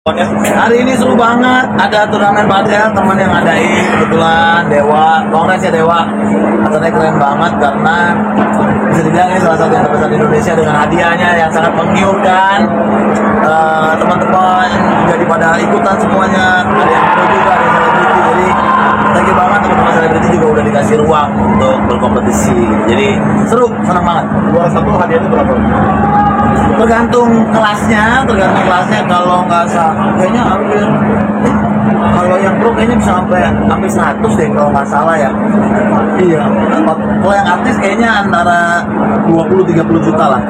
Hari ini seru banget, ada turnamen padel teman yang ngadain kebetulan Dewa, kongres ya Dewa. Acaranya keren banget karena bisa dibilang ini salah satu yang terbesar di Indonesia dengan hadiahnya yang sangat menggiurkan. Teman-teman jadi pada ikutan semuanya, ada yang pro juga, ada yang selebriti. Jadi thank you banget teman-teman selebriti juga udah dikasih ruang untuk berkompetisi. Jadi seru, senang banget. Juara satu hadiahnya berapa? Tergantung kelasnya. Kalau nggak salah kayaknya hampir, kalau yang pro kayaknya bisa sampai 100 deh kalau nggak salah ya. Iya, kalau yang artis kayaknya antara 20-30 juta lah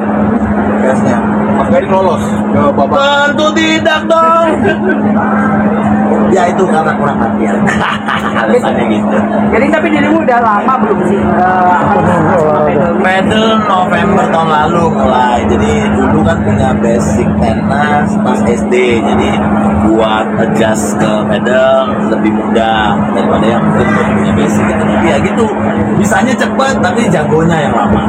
biasanya. Mas Garing lolos ke babak? Tentu tidak dong. Ya itu karena kurang latihan. Alasannya gitu. Jadi tapi dirimu udah lama belum sih? Pedal November tahun lalu mulai. Jadi dulu kan punya basic tenis pas SD. Jadi buat adjust ke pedal lebih mudah daripada yang mungkin punya basic gitu. Ya gitu. Bisanya cepat tapi jagonya yang lama.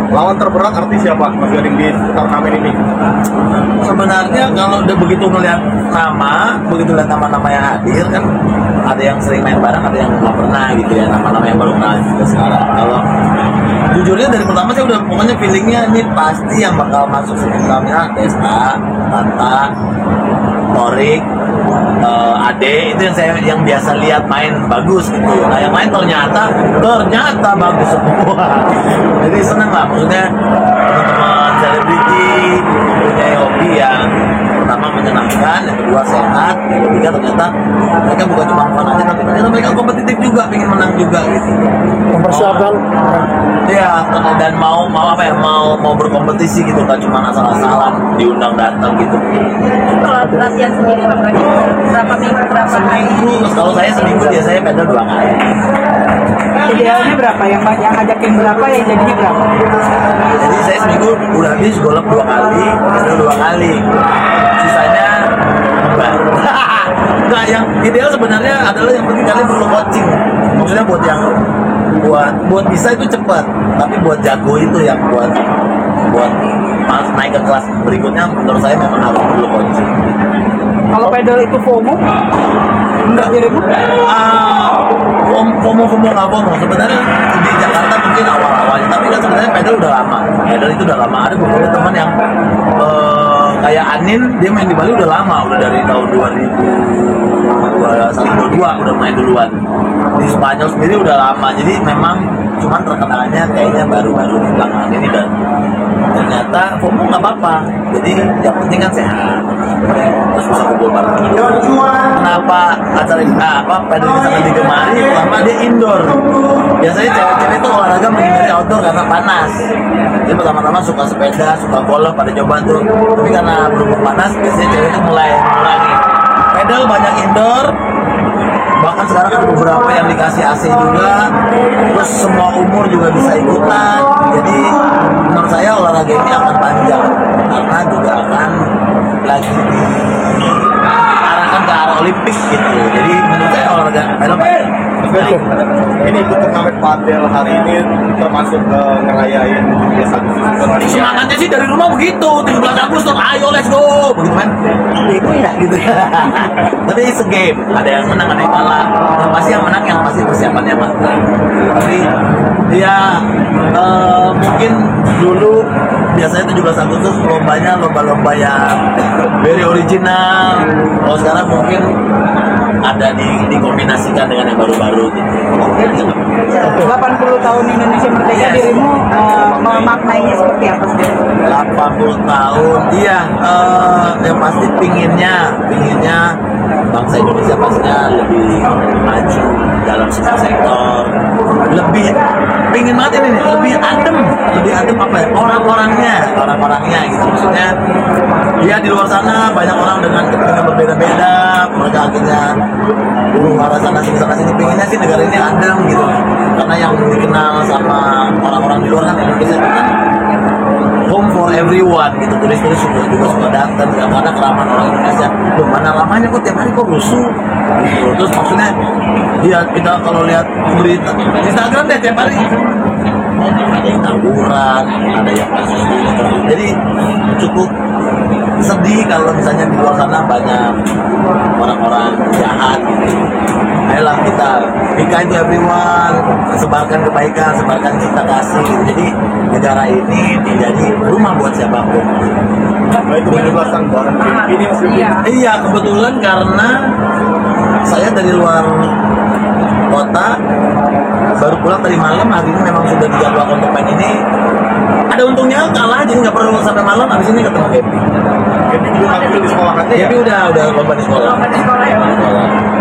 Lawan terberat artis siapa Mas Garing di turnamen ini? Sebenarnya kalau udah begitu melihat nama-nama yang hadir kan, ada yang sering main bareng, ada yang nggak pernah gitu ya, nama-nama yang baru kenal juga sekarang. Kalau jujurnya dari pertama saya udah pokoknya feelingnya ini pasti yang bakal masuk sebelumnya Desta, Tata, Torik, Ade itu yang biasa lihat main bagus gitu. Nah yang main ternyata bagus semua. Jadi seneng lah, maksudnya teman-teman selebriti mempunyai hobi yang pertama menyenangkan, yang kedua sehat, yang ketiga ternyata mereka bukan cuma fun aja, tapi ternyata mereka kompetitif juga, pengen menang juga gitu. Mempersiapkan. Iya, dan mau berkompetisi gitu, nggak cuma asal-asalan diundang datang gitu. Kalau latihan sendiri berapa minggu? Seminggu, kalau saya seminggu biasanya pedal 2 kali. Idealnya berapa? Yang ngajakin berapa, yang jadinya berapa? Jadi saya seminggu udah habis golf 2 kali, pedal 2 kali. Sisanya beban. Nah, yang ideal sebenarnya adalah yang penting kalian perlu coaching. Maksudnya buat bisa itu cepat, tapi buat jago itu yang buat naik ke kelas berikutnya menurut saya memang harus perlu coaching. Kalau pedal itu FOMO? Enggak dirimu? FOMO nggak FOMO sebenarnya di Jakarta mungkin awal-awalnya, tapi kan sebenarnya pedal udah lama. Pedal itu udah lama. Ada beberapa teman yang kayak Anin, dia main di Bali udah lama, udah dari tahun 2022 udah main duluan. Di Spanyol sendiri udah lama, jadi memang cuman terkenalnya kayaknya baru-baru di belakangan ini, dan ternyata FOMO nggak apa-apa. Jadi yang penting kan sehat, terus bisa kumpul bareng. Kenapa acara pedal ini sangat digemari? Pertama dia indoor. Biasanya cewek-cewek itu olahraga menghindari outdoor karena panas. Jadi pertama-tama suka sepeda, suka golf pada coba tuh. Tapi karena berhubung panas, biasanya cewek itu mulai mengurangi. Pedal banyak indoor. Bahkan sekarang ada beberapa yang dikasih AC juga, terus semua umur juga bisa ikutan. Jadi menurut saya olahraga ini akan panjang karena juga akan lagi diarahkan ke arah Olimpik gitu. Jadi menurut saya olahraga pedal panjang. Ini ikut turnamen padel hari ini termasuk ngerayain Semangatnya sih dari rumah begitu, 17 Agustus, ayo let's go, begitu kan? Itu ya gitu. Tapi it's a game, ada yang menang, ada yang kalah. Yang pasti persiapannya matang. Tapi dia mungkin dulu biasanya 17 Agustus lomba-lomba yang very original. Kalau sekarang mungkin ada dikombinasikan dengan yang baru-baru gitu. 80 tahun Indonesia Merdeka, dirimu memaknainya seperti apa sih? 80 tahun, iya, yang pasti pinginnya bangsa Indonesia pastinya lebih maju dalam semua sektor, lebih pingin banget ini nih, lebih adem apa ya, orang-orangnya gitu. Maksudnya ya di luar sana banyak orang dengan kepentingan berbeda-beda, mereka akhirnya luar sana sini pinginnya sih negara ini adem gitu, karena yang dikenal sama orang-orang di luar kan Indonesia itu kan home for everyone gitu, turis-turis juga suka datang ya, karena keramaan orang Indonesia. Loh, mana lamanya kok tiap hari kok rusuh gitu. Terus maksudnya kita kalau lihat berita Instagram deh tiap hari ada yang tawuran, ada yang kasus, jadi cukup sedih kalau misalnya di luar sana banyak orang-orang jahat gitu. Ayolah kita be kind to everyone, sebarkan kebaikan, sebarkan cinta kasih gitu. Jadi negara ini menjadi rumah buat siapapun. Nah, itu menjelaskan barang ini Mas Yudi. Iya, kebetulan karena saya dari luar kota baru pulang tadi malam, hari ini memang sudah dijadwalkan untuk main ini. Ada untungnya kalah, jadi nggak perlu sampai malam. Habis ini ketemu Happy. Jadi juga tampil di sekolah aja ya. Happy udah lomba di sekolah. Lomba di sekolah ya? Sekolah.